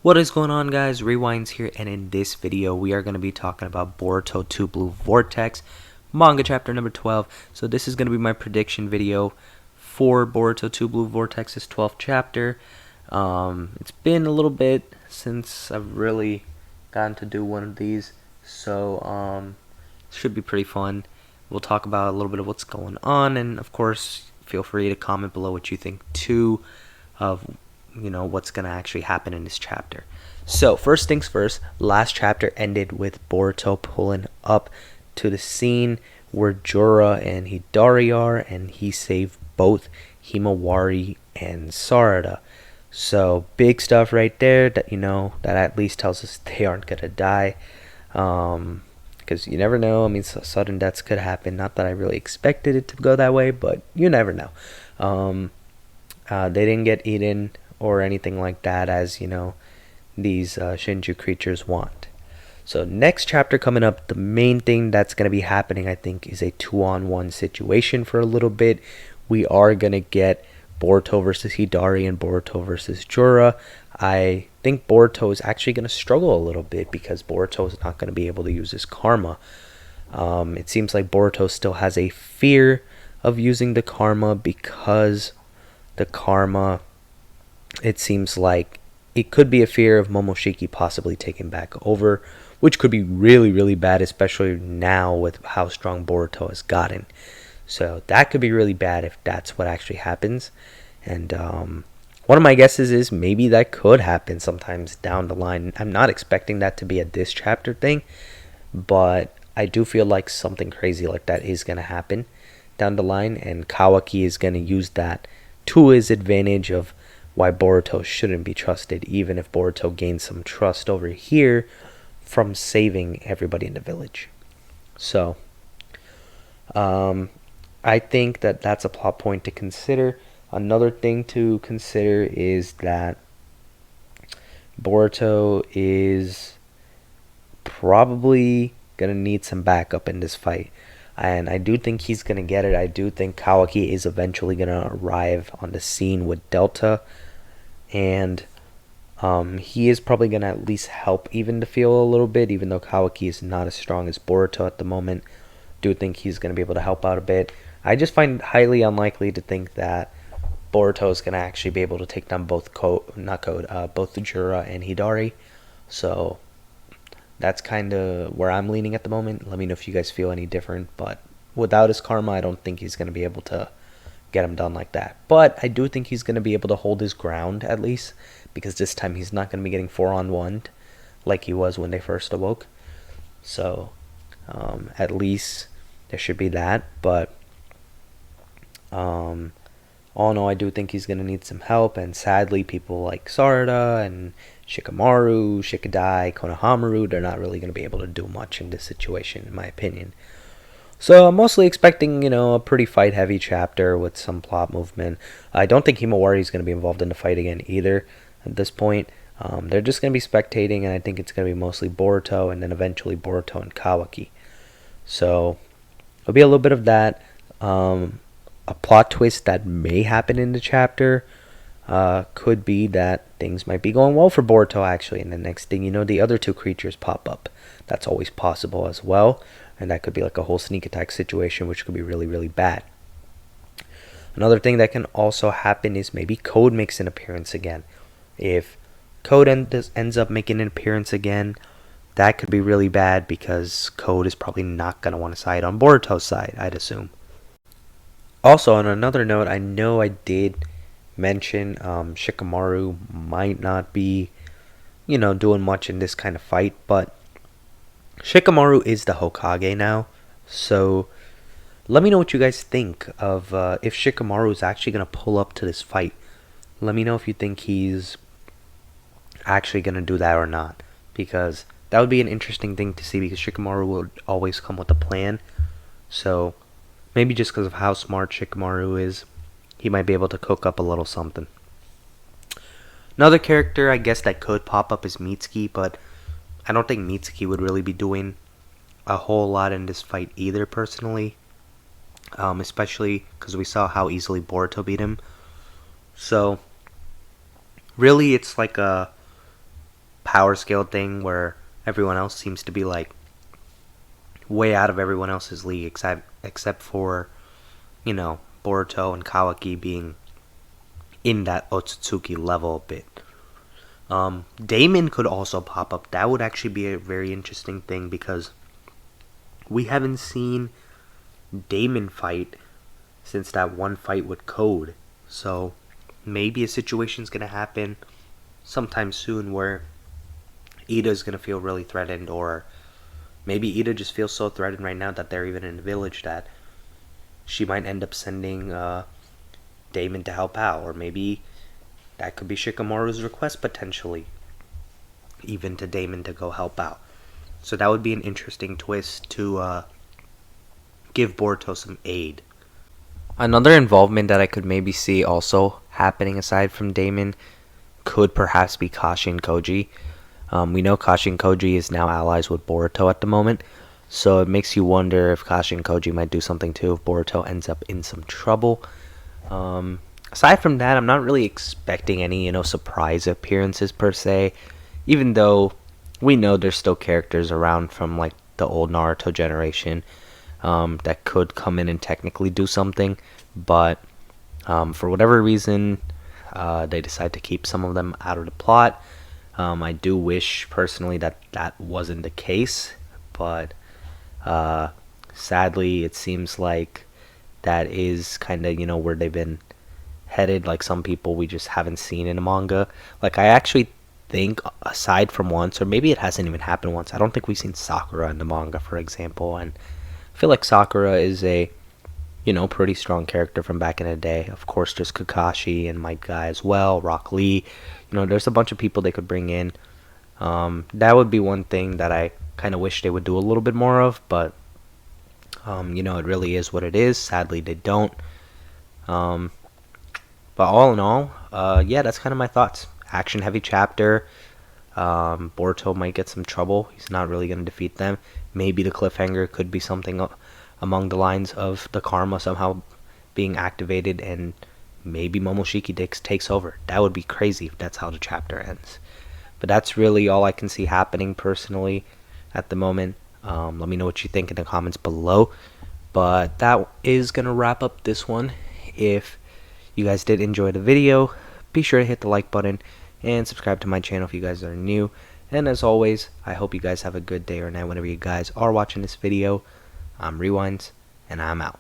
What is going on, guys? Rewinds here, and in this video we are going to be talking about Boruto 2 Blue Vortex manga chapter number 12. So this is going to be my prediction video for Boruto 2 Blue Vortex's 12th chapter. It's been a little bit since I've really gotten to do one of these, so it should be pretty fun. We'll talk about a little bit of what's going on, and of course feel free to comment below what you think too of what's gonna actually happen in this chapter. So first things first, last chapter ended with Boruto pulling up to the scene where Jura and Hidari are, and he saved both Himawari and Sarada. So big stuff right there that that at least tells us they aren't gonna die, because you never know. I mean, sudden deaths could happen. Not that I really expected it to go that way, but you never know. They didn't get eaten or anything like that, as these Shinju creatures want. So next chapter coming up, the main thing that's going to be happening, I think, is a 2-on-1 situation for a little bit. We are going to get Boruto versus Hidari and Boruto versus Jura. I think Boruto is actually going to struggle a little bit because Boruto is not going to be able to use his karma. It seems like Boruto still has a fear of using the karma, because the karma, it seems like it could be a fear of Momoshiki possibly taking back over, which could be really, really bad, especially now with how strong Boruto has gotten. So that could be really bad if that's what actually happens. And one of my guesses is maybe that could happen sometimes down the line. I'm not expecting that to be a this chapter thing, but I do feel like something crazy like that is going to happen down the line, and Kawaki is going to use that to his advantage of why Boruto shouldn't be trusted, even if Boruto gains some trust over here from saving everybody in the village. So I think that that's a plot point to consider. Another thing to consider is that Boruto is probably going to need some backup in this fight, and I do think he's going to get it. I do think Kawaki is eventually going to arrive on the scene with Delta, and he is probably going to at least help even the field a little bit, even though Kawaki is not as strong as Boruto at the moment. Do think he's going to be able to help out a bit. I just find it highly unlikely to think that Boruto is going to actually be able to take down both both Jura and Hidari. So that's kind of where I'm leaning at the moment. Let me know if you guys feel any different, but without his karma, I don't think he's going to be able to get him done like that. But I do think he's going to be able to hold his ground at least, because this time he's not going to be getting 4-on-1 like he was when they first awoke. So at least there should be that. But all in all, I do think he's going to need some help, and sadly people like Sarada and Shikamaru, Shikadai, Konohamaru, they're not really going to be able to do much in this situation, in my opinion. So I'm mostly expecting, a pretty fight-heavy chapter with some plot movement. I don't think Himawari is going to be involved in the fight again either at this point. They're just going to be spectating, and I think it's going to be mostly Boruto, and then eventually Boruto and Kawaki. So there'll be a little bit of that. A plot twist that may happen in the chapter could be that things might be going well for Boruto, actually, and the next thing you know, the other two creatures pop up. That's always possible as well. And that could be like a whole sneak attack situation, which could be really, really bad. Another thing that can also happen is maybe Code makes an appearance again. If Code ends up making an appearance again, that could be really bad, because Code is probably not going to want to side on Boruto's side, I'd assume. Also, on another note, I know I did mention Shikamaru might not be, doing much in this kind of fight, but Shikamaru is the Hokage now, so let me know what you guys think of if Shikamaru is actually going to pull up to this fight. Let me know if you think he's actually going to do that or not, because that would be an interesting thing to see, because Shikamaru will always come with a plan. So maybe just because of how smart Shikamaru is, he might be able to cook up a little something. Another character I guess that could pop up is Mitsuki, but I don't think Mitsuki would really be doing a whole lot in this fight either, personally. Especially because we saw how easily Boruto beat him. So really, it's like a power scale thing where everyone else seems to be like way out of everyone else's league except for, you know, Boruto and Kawaki being in that Otsutsuki level a bit. Damon could also pop up. That would actually be a very interesting thing because we haven't seen Damon fight since that one fight with Code. So maybe a situation's gonna happen sometime soon where Ida's gonna feel really threatened, or maybe Ida just feels so threatened right now that they're even in the village that she might end up sending Damon to help out, or maybe that could be Shikamaru's request potentially, even to Damon to go help out. So that would be an interesting twist to give Boruto some aid. Another involvement that I could maybe see also happening aside from Damon could perhaps be Kashi and Koji. We know Kashi and Koji is now allies with Boruto at the moment, so it makes you wonder if Kashi and Koji might do something too if Boruto ends up in some trouble. Aside from that, I'm not really expecting any, surprise appearances per se, even though we know there's still characters around from like the old Naruto generation that could come in and technically do something, but for whatever reason, they decide to keep some of them out of the plot. I do wish personally that that wasn't the case, but sadly, it seems like that is kind of where they've been headed. Like some people we just haven't seen in the manga. Like I actually think aside from once, or maybe it hasn't even happened once, I don't think we've seen Sakura in the manga, for example, and I feel like Sakura is a pretty strong character from back in the day. Of course, there's Kakashi and Might Guy as well, Rock Lee. There's a bunch of people they could bring in. That would be one thing that I kind of wish they would do a little bit more of, but it really is what it is. Sadly, they don't. But all in all, yeah, that's kind of my thoughts. Action-heavy chapter. Boruto might get some trouble. He's not really going to defeat them. Maybe the cliffhanger could be something among the lines of the karma somehow being activated, and maybe Momoshiki takes over. That would be crazy if that's how the chapter ends. But that's really all I can see happening personally at the moment. Let me know what you think in the comments below. But that is going to wrap up this one. If you guys did enjoy the video, be sure to hit the like button and subscribe to my channel if you guys are new. And as always, I hope you guys have a good day or night whenever you guys are watching this video. I'm Rewinds, and I'm out.